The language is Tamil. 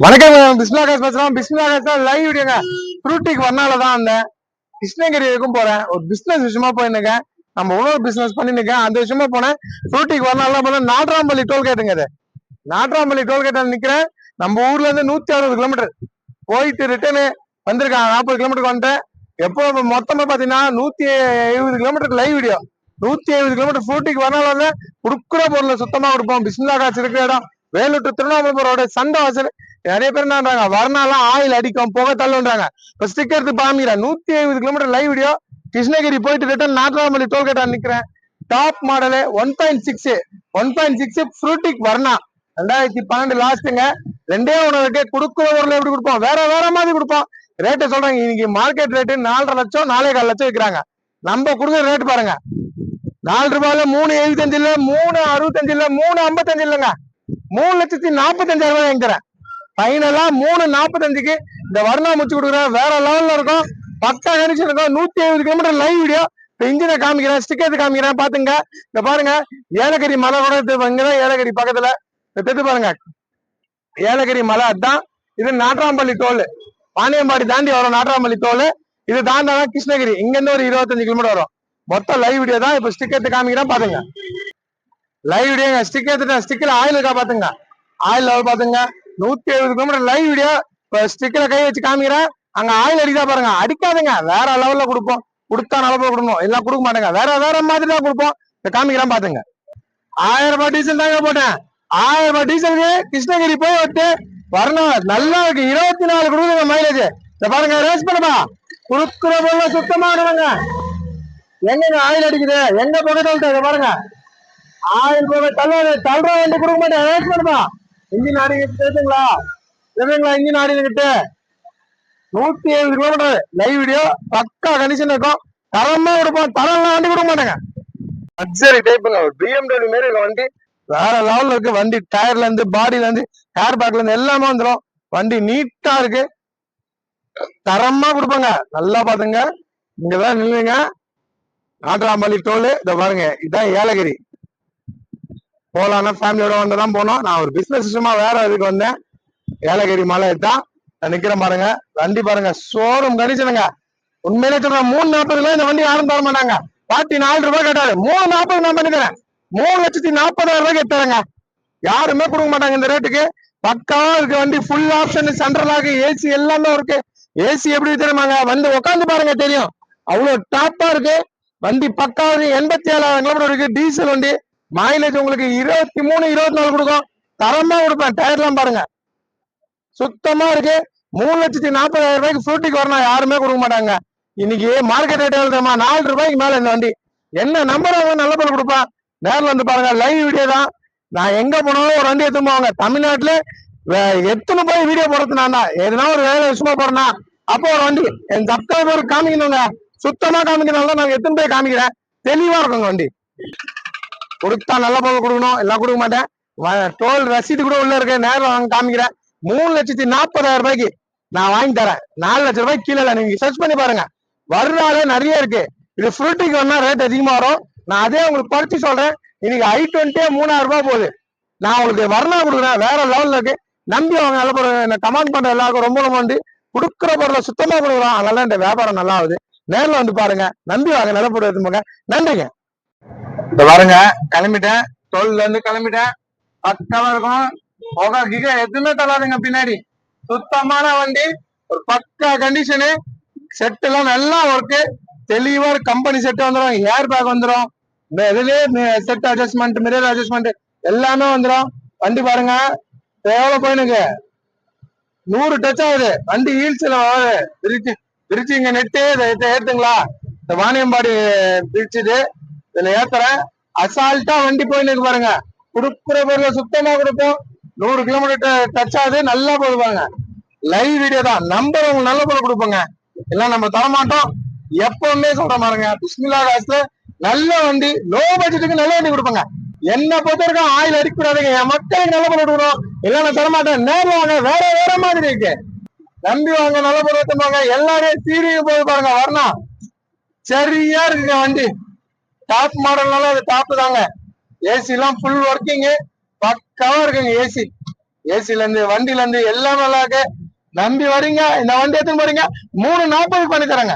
வணக்கம். பிஸ்மிலாகாஸ் பேசுறோம். பிஸ்மிலாகாஸ் தான் லைவ் வீடியோங்க. ஃப்ரூட்டிக்கு வரனாலதான் அந்த கிருஷ்ணகிரி வரைக்கும் போறேன். ஒரு பிசினஸ் விஷயமா போயிருக்கேன். நம்ம உணவு பிசினஸ் பண்ணிருக்கேன். அந்த விஷயமா போனேன். ஃப்ரூட்டிக்கு வரனால போன நாட்ராம்பள்ளி டோல்கேட்டுங்க. அது நாட்ராம்பள்ளி டோல்கேட்ல நிக்கிறேன். நம்ம ஊர்ல இருந்து 160 கிலோமீட்டர் போயிட்டு ரிட்டர்னு வந்திருக்காங்க. 40 கிலோமீட்டருக்கு வந்துட்டேன். எப்போ மொத்தமா பாத்தீங்கன்னா 170 கிலோமீட்டருக்கு லைவ் வீடியோ. 170 கிலோமீட்டர் ஃப்ரூட்டிக்கு வரனால குடுக்குற பொருளை சுத்தமா கொடுப்போம். பிஸ்மிலாகாஸ் இருக்கிற இடம் வேலூர் டு திருவண்ணாமலை ரோடு சண்டை வாசல். நிறைய பேர் என்னன்றாங்க, வரனாலாம் ஆயில் அடிக்கும், புகை தள்ளுன்றாங்க. இப்ப ஸ்டிக்கர் பாமிக்கிறேன். 170 கிலோமீட்டர் லைவ் வீடியோ. கிருஷ்ணகிரி போயிட்டு ரிட்டர்ன் நாட்ராம்பள்ளி டோல்கேட்டா நிக்கிறேன். டாப் மாடலு 1.6 ஃப்ரூட்டிக் வர்ணா 2012 லாஸ்ட்டுங்க. ரெண்டே உணவுக்கு கொடுக்குற பொருள் எப்படி கொடுப்போம், வேற வேற மாதிரி கொடுப்போம். ரேட்டு சொல்றாங்க. இன்னைக்கு மார்க்கெட் ரேட்டு 4.5 லட்சம் 4.25 லட்சம் விற்கிறாங்க. நம்ம கொடுக்குற ரேட் பாருங்க, 4 ரூபாயில 3.75 இல்ல, 3.65 இல்ல, 3.55 இல்லைங்க, 3,45,000 வாங்கிக்கிறேன். ஃபைனலா 3.45க்கு இந்த வர்ணா முடிச்சு கொடுக்குறேன். வேற லெவல்ல இருக்கும். பக்கா கனெக்ஷன் இருக்கும். 170 கிலோமீட்டர் லைவ் வீடியோ. இப்ப இன்ஜினை காமிக்கிறேன், ஸ்டிக்கர் காமிக்கிறேன், பாத்துங்க. இந்த பாருங்க, ஏலகிரி மலை கூட இங்கதான் ஏலகிரி பக்கத்துல தெத்து பாருங்க. ஏலகிரி மலை அதான். இது நாட்ராம்பள்ளி டோல். பாண்டியம்பாடி தாண்டி வரும் நாட்ராம்பள்ளி டோல். இது தாண்டாதான் கிருஷ்ணகிரி. இங்க இருந்து ஒரு 25 கிலோமீட்டர் வரும். மொத்தம் லைவ் வீடியோ தான். இப்ப ஸ்டிக்கர் காமிக்கிறேன், பாத்துங்க. லைவ் வீடியோங்க. ஸ்டிக்கர்ல ஆயில் இருக்கா பாத்துங்க. ஆயில் லெவல் பாத்துங்க. 170 கிலோமீட்டர் லைவ் வீடியோ. இப்ப ஸ்டிக்கர்ல கை வச்சு காமிக்கிறேன். அங்க ஆயில் அடிக்கா பாருங்க. அடிக்காதுங்க, வேற லெவல்ல கொடுப்போம். கொடுத்தா நல்ல கொடுக்கணும், எல்லாம் கொடுக்க மாட்டேங்க. வேற வேற மாதிரி தான் கொடுப்போம். இப்ப காமிக்கிறேன் பாத்துங்க. 1000 ரூபாய் டீசல் தாங்க போட்டேன். 1000 ரூபாய் டீசலுக்கு கிருஷ்ணகிரி போய் விட்டு வரணும். நல்லா இருக்கு. 24 கொடுக்குங்க மைலேஜ். இத பாருங்க, ரேஸ் பண்ணுமா கொடுக்குற போல சுத்தமா விடுவாங்க. எங்க ஆயில் அடிக்குது, எங்க போக பாருங்க. ஆயில் போக தள்ளுற வண்டி கொடுக்க மாட்டேன். ரேஸ் பண்ணுமா. இன்ஜின் ஆடிக்கிட்டு தெரியுங்களா, இன்ஜின் ஆடிக்கிட்டு 170 கிலோமீட்டர் லைவ் வீடியோ. பக்கா கண்டிஷன் இருக்கும். தரமா கொடுப்போம். தரம் வண்டி கொடுக்க மாட்டாங்க. லக்ஸரி டைப்புங்க. ஒரு BMW மாரி வண்டி வேற லெவல்ல இருக்கு. வண்டி டயர்ல இருந்து, பாடியில இருந்து, ஹேர் பேக்ல இருந்து எல்லாமே வந்துடும். வண்டி நீட்டா இருக்கு. தரமா கொடுப்பாங்க. நல்லா பாத்துங்க. இங்கதான் நில்லுங்க. நாட்ராம்பள்ளி டோல். இத பாருங்க, இதுதான் ஏலகிரி. போலான்னா ஃபேமிலியோட வந்துதான் போனோம். நான் ஒரு பிசினஸ் விஷயமா வேற இதுக்கு வந்தேன். ஏலகிரி மலை தான் நிக்கிறேன் பாருங்க. வண்டி பாருங்க, ஷோரூம் கண்டிஷனுங்க. உண்மையிலே சொல்றேன், 3.40 இந்த வண்டி யாரும் தர மாட்டாங்க. 4 ரூபாய் கேட்டாரு. 3.40 நான் பண்ணிக்கிறேன். 3,40,000 எடுத்தாங்க. யாருமே கொடுக்க மாட்டாங்க இந்த ரேட்டுக்கு. பக்காவா இருக்கு வண்டி. Full option, central lock, AC எல்லாமே இருக்கு. ஏசி எப்படி தெரியுமாங்க, வந்து உட்காந்து பாருங்க தெரியும். அவ்வளவு டாப்பா இருக்கு வண்டி. பக்கா 87,000 கிலோமீட்டர் இருக்கு. டீசல் வண்டி. மைலேஜ் உங்களுக்கு 23, 24 கொடுக்கும். தரமா கொடுப்பேன். டயர்லாம் பாருங்க, சுத்தமா இருக்கு. 3,40,000 ரூபாய்க்கு ஃப்ரூட்டிக்கு வரணும். யாருமே கொடுக்க மாட்டாங்க. இன்னைக்கு மார்க்கெட் ரேட் எழுதுமா 4 ரூபாய்க்கு மேல இந்த வண்டி. என்ன நம்பர் நல்ல பொருள் கொடுப்பான். நேரில் வந்து பாருங்க. லைவ் வீடியோ தான். நான் எங்க போனாலும் ஒரு வண்டி எடுத்துன்னு போவாங்க. தமிழ்நாட்டுல எத்தனை போய் வீடியோ போடுறது நான் தான். எதுனா ஒரு வேலை விஷயமா போறேன்னா அப்போ ஒரு வண்டி என் சப்ஸ்கிரைபர் காமிக்கணுங்க. சுத்தமா காமிக்கணும். நாங்க எத்தனை போய் காமிக்கிறேன். தெளிவா இருக்குங்க வண்டி. கொடுத்தா நல்ல பொருள் கொடுக்கணும். எல்லாம் கொடுக்க மாட்டேன். டோல் ரசீது கூட உள்ள இருக்கு. நேரில் வாங்க காமிக்கிறேன். 3,40,000 ரூபாய்க்கு நான் வாங்கி தரேன். 4 லட்சம் ரூபாய்க்கு கீழே நீங்க சர்ச் பண்ணி பாருங்க. வருடாலே நிறைய இருக்கு. இது ஃப்ரூட்டிக்கு வந்தா ரேட் அதிகமா வரும். நான் அதே உங்களுக்கு படிச்சு சொல்றேன். இன்னைக்கு i20 3,000 ரூபாய் போகுது. நான் உங்களுக்கு வர்ணா கொடுக்குறேன். வேற லெவல்ல இருக்கு. நம்பி அவங்க நல்ல பொருள். கமெண்ட் பண்ற எல்லாருக்கும் ரொம்ப ரொம்ப நன்றி. கொடுக்குற பொருளை சுத்தமா கொடுக்குறோம். அதனால இந்த வியாபாரம் நல்லா ஆகுது. நேரில் வந்து பாருங்க. நம்பி வாங்க. நல்ல பொருள் எடுத்து போங்க. நன்றிங்க. இந்த பாருங்க, கிளம்பிட்டேன். டோல்ல இருந்து கிளம்பிட்டேன். பக்கமா இருக்கும். புகை கிக எதுவுமே தராதுங்க பின்னாடி. சுத்தமான வண்டி. ஒரு பக்கா கண்டிஷனு. செட் எல்லாம் நல்லா ஒர்க்கு. தெளிவா கம்பெனி செட் வந்துடும். ஏர் பேக் வந்துடும். இந்த இதுலயே செட் அட்ஜஸ்ட்மெண்ட், மிரர் அட்ஜஸ்ட்மெண்ட் எல்லாமே வந்துடும். வண்டி பாருங்க எவ்வளவு போயினுங்க. 100 டச் ஆகுது. வண்டி ஹீல்ஸ்ல பிரிச்சு இங்க நெட்டு ஏத்துங்களா. இந்த வாணியம்பாடி பிரிச்சுது. இதுல ஏத்துறேன். அசால்ட்டா வண்டி போயின்னு பாருங்க. கொடுக்குற பொருளை சுத்தமா கொடுப்போம். 100 கிலோமீட்டர் டச் ஆகுது. நல்லா போடுவாங்க. லைவ் வீடியோ தான். நம்பர் உங்களுக்கு நல்ல பொருள் கொடுப்போங்க. எல்லாம் நம்ம தரமாட்டோம். எப்பவுமே சொல்ற பாருங்க, பிஸ்மிலாகாஸ்ல நல்ல வண்டி, லோ பட்ஜெட்டுக்கு நல்ல வண்டி கொடுப்பாங்க. என்ன பொறுத்த வரைக்கும் ஆயில் அடிக்கூடாதுங்க. என் மக்களுக்கு நல்ல பொருள் கொடுக்குறோம். எல்லாம் நான் தரமாட்டேன். நேரம் வாங்க. வேற வேற மாதிரி இருக்கு. நம்பி வாங்க. நல்ல பொருள் எடுத்துப்பாங்க. எல்லாரையும் சீரியும் போய் பாருங்க. வரணும். சரியா இருக்குங்க வண்டி. டாப் மாடல்னால அது டாப் தாங்க. ஏசி எல்லாம் ஃபுல் ஒர்க்கிங். பக்காவா இருக்குங்க ஏசி. ஏசில இருந்து வண்டில இருந்து எல்லாம் நல்லா இருக்கு. நம்பி வரீங்க, இந்த வண்டி எடுத்துன்னு போறீங்க 340 பண்ணி தரேங்க.